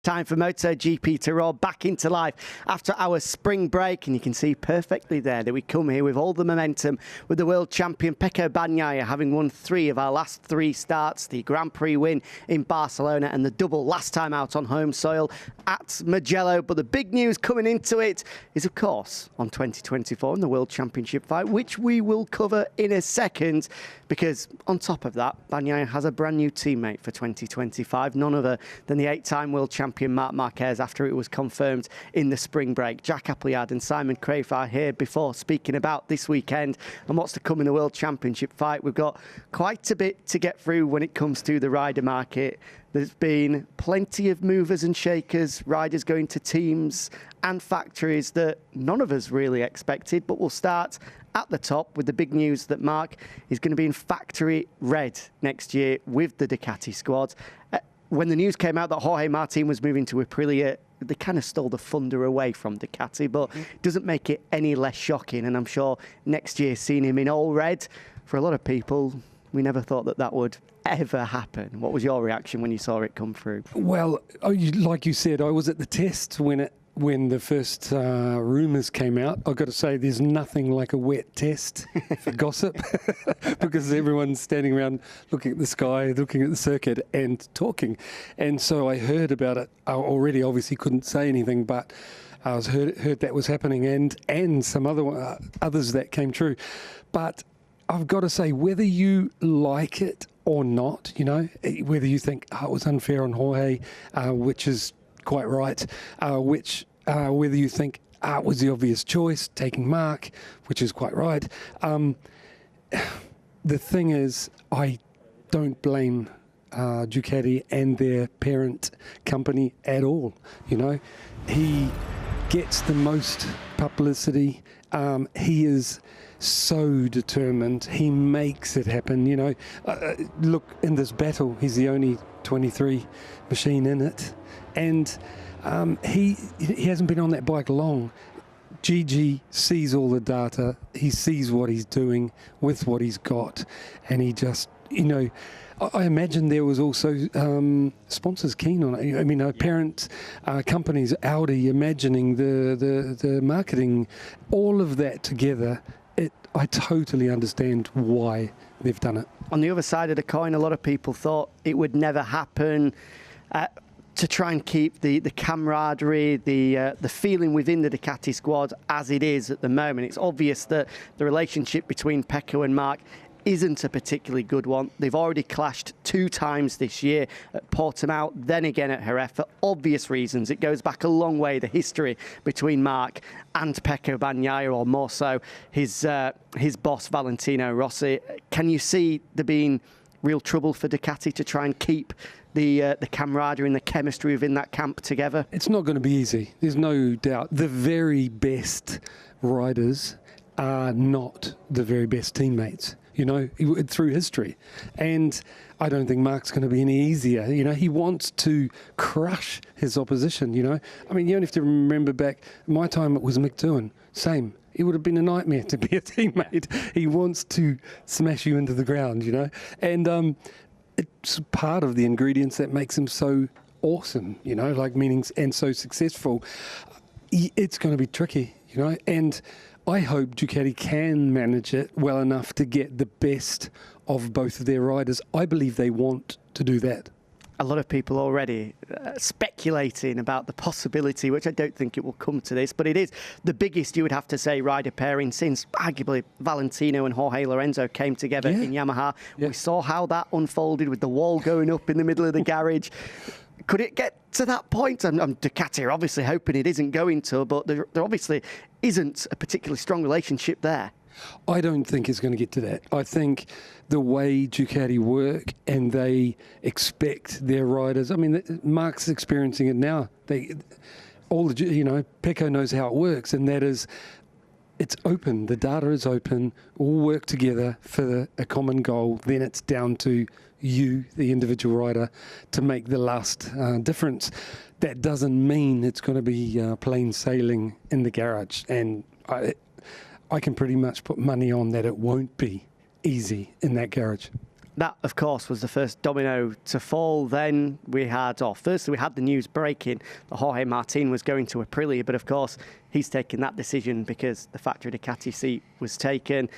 Time for MotoGP to roll back into life after our spring break, and you can see perfectly there that we come here with all the momentum with the world champion Pecco Bagnaia having won 3 of our last 3 starts, the Grand Prix win in Barcelona and the double last time out on home soil at Mugello. But the big news coming into it is, of course, on 2024 and the World Championship fight, which we will cover in a second, because on top of that, Bagnaia has a brand new teammate for 2025, none other than the 8-time world champion Marc Marquez, after it was confirmed in the spring break. Jack Appleyard and Simon Craiff are here before speaking about this weekend and what's to come in the World Championship fight. We've got quite a bit to get through when it comes to the rider market. There's been plenty of movers and shakers, riders going to teams and factories that none of us really expected, but we'll start at the top with the big news that Marc is going to be in factory red next year with the Ducati squad. When the news came out that Jorge Martin was moving to Aprilia, they kind of stole the thunder away from Ducati, but it doesn't make it any less shocking. And I'm sure next year, seeing him in all red, for a lot of people, we never thought that that would ever happen. What was your reaction when you saw it come through? Well, like you said, I was at the test when the first rumours came out. I've got to say, there's nothing like a wet test for gossip, because everyone's standing around looking at the sky, looking at the circuit and talking. And so I heard about it. I already obviously couldn't say anything, but I heard that was happening, and some others that came true. But I've got to say, whether you like it or not, you know, whether you think it was unfair on Jorge, which is quite right, whether you think it was the obvious choice, taking Marc, which is quite right. The thing is, I don't blame Ducati and their parent company at all. You know, he gets the most publicity. He is so determined. He makes it happen. You know, look, in this battle, he's the only 23 machine in it. And he hasn't been on that bike long. Gigi sees all the data. He sees what he's doing with what he's got. And he just, you know, I imagine there was also sponsors keen on it. I mean, parent companies, Audi, imagining the marketing, all of that together. I totally understand why they've done it. On the other side of the coin, a lot of people thought it would never happen. To try and keep the camaraderie, the feeling within the Ducati squad as it is at the moment. It's obvious that the relationship between Pecco and Marc isn't a particularly good one. They've already clashed 2 times this year at Portimao, then again at Jerez, for obvious reasons. It goes back a long way, the history between Marc and Pecco Bagnaia, or more so his boss Valentino Rossi. Can you see there being real trouble for Ducati to try and keep the camaraderie and the chemistry within that camp together? It's not going to be easy. There's no doubt. The very best riders are not the very best teammates, you know, through history. And I don't think Marc's going to be any easier. You know, he wants to crush his opposition, you know. I mean, you only have to remember back, my time it was McDowan, same. It would have been a nightmare to be a teammate. He wants to smash you into the ground, you know. And it's part of the ingredients that makes him so awesome, you know, like meanings, and so successful. It's going to be tricky, you know, and I hope Ducati can manage it well enough to get the best of both of their riders. I believe they want to do that. A lot of people already speculating about the possibility, which I don't think it will come to this, but it is the biggest, you would have to say, rider pairing since arguably Valentino and Jorge Lorenzo came together in Yamaha. Yeah. We saw how that unfolded with the wall going up in the middle of the garage. Could it get to that point? Ducati are obviously hoping it isn't going to, but there obviously isn't a particularly strong relationship there. I don't think it's going to get to that. I think the way Ducati work and they expect their riders, I mean, Marc's experiencing it now. You know, Pecco knows how it works, and that is, it's open. The data is open. All work together for a common goal. Then it's down to you, the individual rider, to make the last difference. That doesn't mean it's going to be plain sailing in the garage, and I can pretty much put money on that it won't be easy in that garage. that, of course, was the first domino to fall. Then we had, firstly, we had the news breaking that Jorge Martin was going to Aprilia, but of course, he's taken that decision because the factory Ducati seat was taken.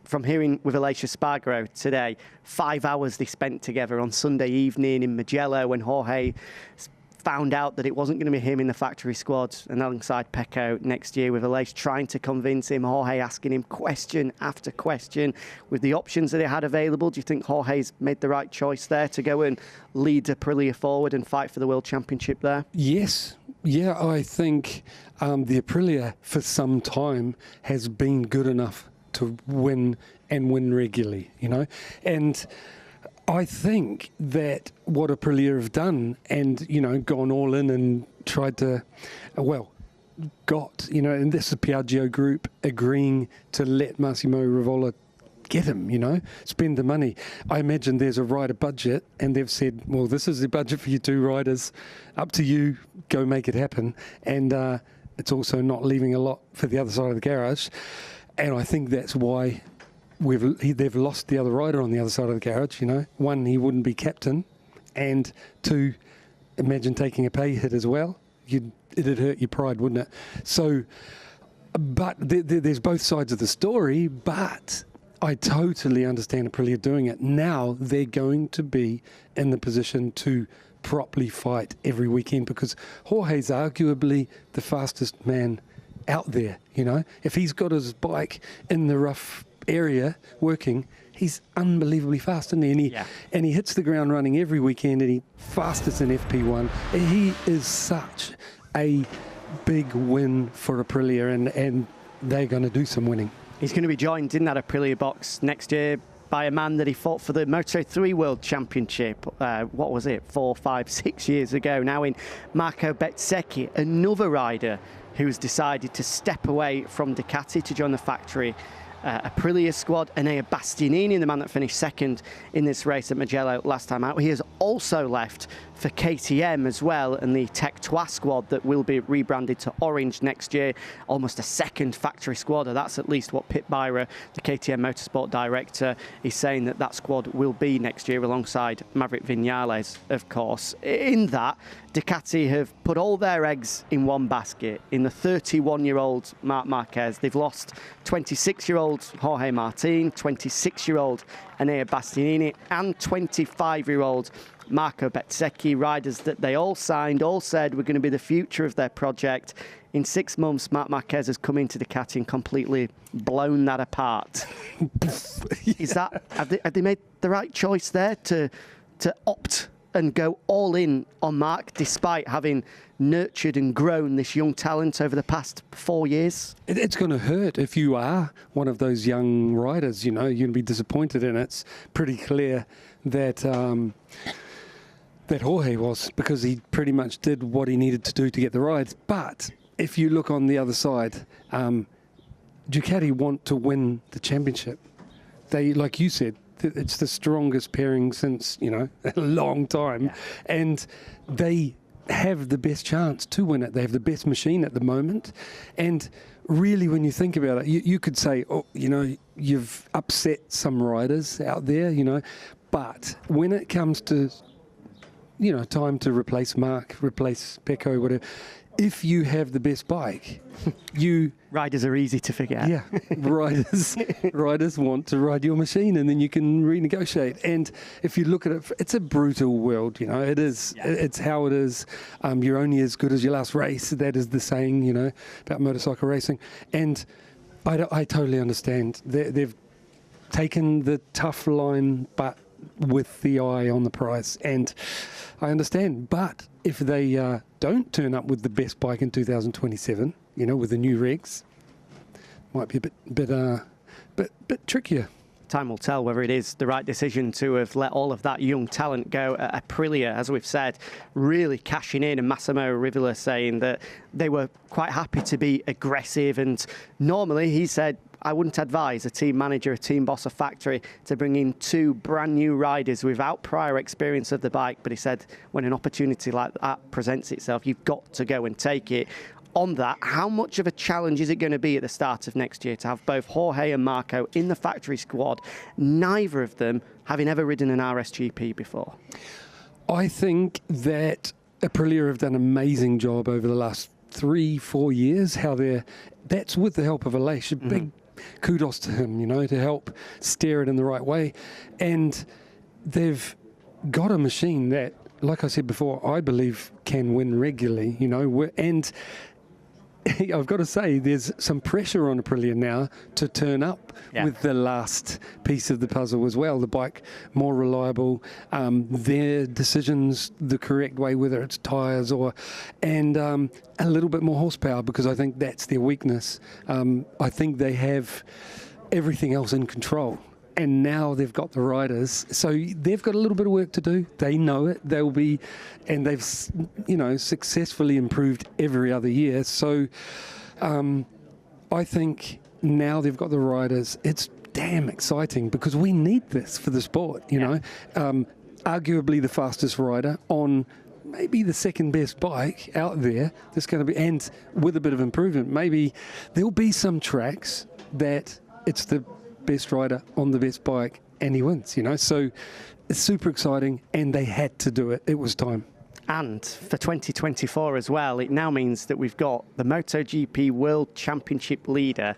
From hearing with Aleix Espargaro today, 5 hours they spent together on Sunday evening in Mugello when Jorge found out that it wasn't going to be him in the factory squad and alongside Pecco next year, with Aleix trying to convince him, Jorge asking him question after question. With the options that he had available, do you think Jorge's made the right choice there to go and lead Aprilia forward and fight for the World Championship there? Yes. Yeah, I think the Aprilia for some time has been good enough to win and win regularly, you know. And I think that what Aprilia have done and, you know, gone all in and tried to, and this is Piaggio Group agreeing to let Massimo Rivola get him, you know, spend the money. I imagine there's a rider budget and they've said, well, this is the budget for you two riders. Up to you, go make it happen. And it's also not leaving a lot for the other side of the garage. And I think that's why they've lost the other rider on the other side of the garage, you know. One, he wouldn't be captain, and two, imagine taking a pay hit as well. It'd hurt your pride, wouldn't it? So, but there's both sides of the story, but I totally understand Aprilia doing it. Now they're going to be in the position to properly fight every weekend because Jorge's arguably the fastest man out there, you know. If he's got his bike in the rough area working, he's unbelievably fast, isn't he? And he hits the ground running every weekend, and he fastest in FP1. He is such a big win for Aprilia, and they're going to do some winning. He's going to be joined in that Aprilia box next year by a man that he fought for the Moto3 World Championship, what was it, 4, 5, 6 years ago now, in Marco Bezzecchi, another rider who's decided to step away from Ducati to join the factory Aprilia squad. Enea Bastianini, the man that finished second in this race at Mugello last time out. He has also left for KTM as well, and the Tech 3 squad that will be rebranded to Orange next year. Almost a second factory squad, or that's at least what Pit Byra, the KTM Motorsport director, is saying that squad will be next year alongside Maverick Viñales, of course. In that, Ducati have put all their eggs in one basket. In the 31-year-old Marc Marquez, they've lost 26-year-old Jorge Martin, 26-year-old Enea Bastianini, and 25-year-old Marco Bezzecchi, riders that they all signed, all said were going to be the future of their project. In 6 months, Marc Marquez has come into Ducati and completely blown that apart. Is that, have they made the right choice there to opt and go all in on Marc, despite having nurtured and grown this young talent over the past 4 years? It's going to hurt if you are one of those young riders, you know, you're going to be disappointed, and it's pretty clear that that Jorge was, because he pretty much did what he needed to do to get the rides. But if you look on the other side, Ducati want to win the championship. They, like you said, it's the strongest pairing since, you know, a long time. Yeah. And they have the best chance to win it. They have the best machine at the moment. And really, when you think about it, you could say, oh, you know, you've upset some riders out there, you know. But when it comes to, you know, time to replace Marc, replace Pecco, whatever, if you have the best bike, you... Riders are easy to forget. Yeah, riders want to ride your machine, and then you can renegotiate. And if you look at it, it's a brutal world, you know, it is. Yeah. It's how it is. You're only as good as your last race. That is the saying, you know, about motorcycle racing. And I totally understand. They've taken the tough line, but with the eye on the prize, and I understand. But if they don't turn up with the best bike in 2027, you know, with the new regs, might be a bit trickier. Time will tell whether it is the right decision to have let all of that young talent go. Aprilia, as we've said, really cashing in, and Massimo Rivola saying that they were quite happy to be aggressive, and normally he said, I wouldn't advise a team manager, a team boss, a factory to bring in 2 brand new riders without prior experience of the bike. But he said when an opportunity like that presents itself, you've got to go and take it. on that, how much of a challenge is it going to be at the start of next year to have both Jorge and Marco in the factory squad, neither of them having ever ridden an RSGP before? I think that Aprilia have done an amazing job over the last 3-4 years. That's with the help of Aleix. Big kudos to him, to help steer it in the right way. And they've got a machine that, like I said before, I believe can win regularly, and I've got to say there's some pressure on Aprilia now to turn up with the last piece of the puzzle as well. The bike more reliable, their decisions the correct way, whether it's tyres and a little bit more horsepower, because I think that's their weakness. I think they have everything else in control. And now they've got the riders, so they've got a little bit of work to do. They know it. And they've, successfully improved every other year. So I think now they've got the riders. It's damn exciting because we need this for the sport. Arguably the fastest rider on maybe the second best bike out there. That's going to be, and with a bit of improvement, maybe there'll be some tracks that it's the best rider on the best bike and he wins, so it's super exciting, and they had to do it. It was time. And for 2024 as well, it now means that we've got the MotoGP World Championship leader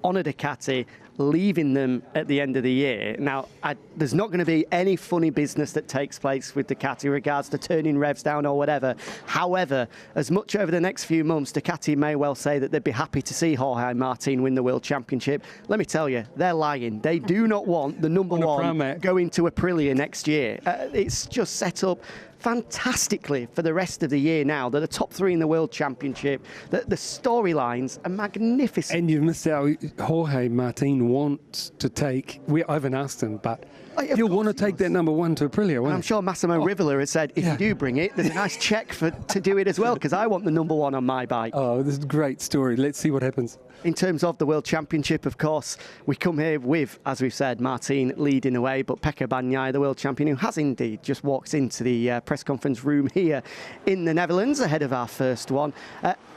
on a Ducati, leaving them at the end of the year. Now, there's not going to be any funny business that takes place with Ducati in regards to turning revs down or whatever. However, as much over the next few months, Ducati may well say that they'd be happy to see Jorge Martin win the World Championship. Let me tell you, they're lying. They do not want the number one going to Aprilia next year. It's just set up fantastically for the rest of the year now. They're the top three in the World Championship. The storylines are magnificent. And you've missed out. Jorge Martin wants to take, I haven't asked him, but he'll want to take that number one to Aprilia, won't I'm sure Massimo Rivola has said, if you do bring it, there's a nice check to do it as well, because I want the number one on my bike. Oh, this is a great story. Let's see what happens. In terms of the World Championship, of course, we come here with, as we've said, Martin leading away, but Pecco Bagnaia, the world champion, who has indeed just walked into the press conference room here in the Netherlands ahead of our first one,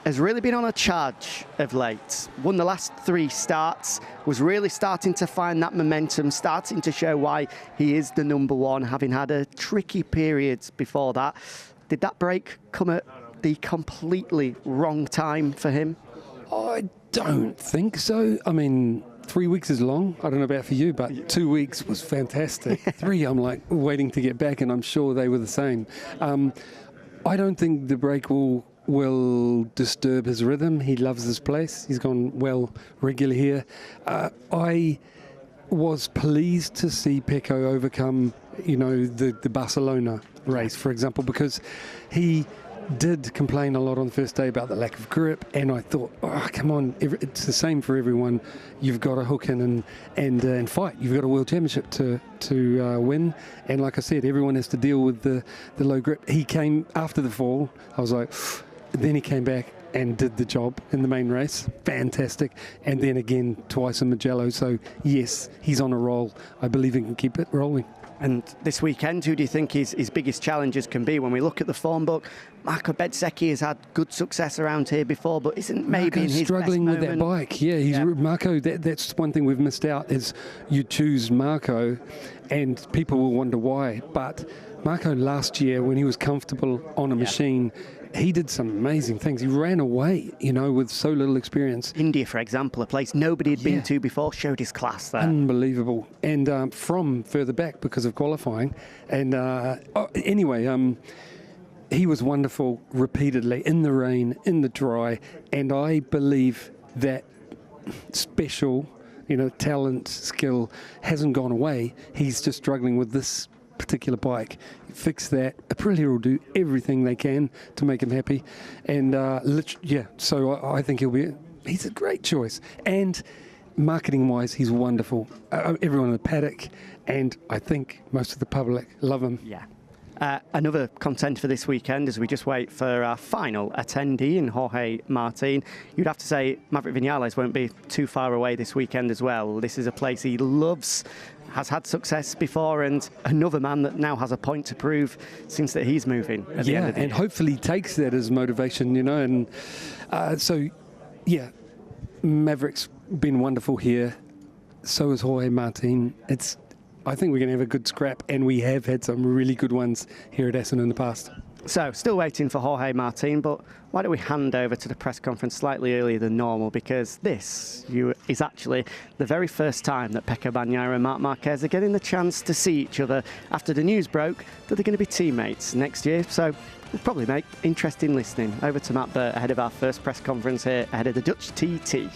has really been on a charge of late. Won the last 3 starts, was really starting to find that momentum, starting to show why he is the number one, having had a tricky period before that. Did that break come at the completely wrong time for him? I don't think so. I mean, 3 weeks is long. I don't know about for you, but 2 weeks was fantastic. 3, I'm like waiting to get back, and I'm sure they were the same. I don't think the break will disturb his rhythm. He loves this place. He's gone well regularly here. I was pleased to see Pecco overcome, the Barcelona race, for example, because he did complain a lot on the first day about the lack of grip, and I thought, oh, come on, it's the same for everyone. You've got to hook in and fight. You've got a world championship to win, and like I said, everyone has to deal with the low grip. He came after the fall. I was like, then he came back and did the job in the main race. Fantastic. And then again, twice in Mugello. So yes, he's on a roll. I believe he can keep it rolling. And this weekend, who do you think his biggest challenges can be? When we look at the form book, Marco Bezzecchi has had good success around here before, but isn't maybe Marco's in his struggling best with moment. that bike. Yeah, Marco. That's one thing we've missed out is you choose Marco, and people will wonder why. But Marco last year, when he was comfortable on a machine, he did some amazing things. He ran away, with so little experience. India, for example, a place nobody had been to before, showed his class there. Unbelievable. And from further back because of qualifying. And anyway, he was wonderful repeatedly in the rain, in the dry. And I believe that special, talent, skill hasn't gone away. He's just struggling with this particular bike. Fix that. Aprilia will do everything they can to make him happy, and so I think he's a great choice, and marketing wise he's wonderful. Everyone in the paddock, and I think most of the public love him. Another contender for this weekend as we just wait for our final attendee in Jorge Martin. You'd have to say Maverick Vinales won't be too far away this weekend as well. This is a place he loves, has had success before, and another man that now has a point to prove since that he's moving at the end of the and year. hopefully takes that as motivation, you know. And so, yeah, Maverick's been wonderful here. So is Jorge Martin. I think we're going to have a good scrap, and we have had some really good ones here at Assen in the past. So, still waiting for Jorge Martin, but why don't we hand over to the press conference slightly earlier than normal, because this is actually the very first time that Pecco Bagnaia and Marc Marquez are getting the chance to see each other after the news broke that they're going to be teammates next year. So, it'll probably make interesting listening. Over to Matt Burt ahead of our first press conference here ahead of the Dutch TT.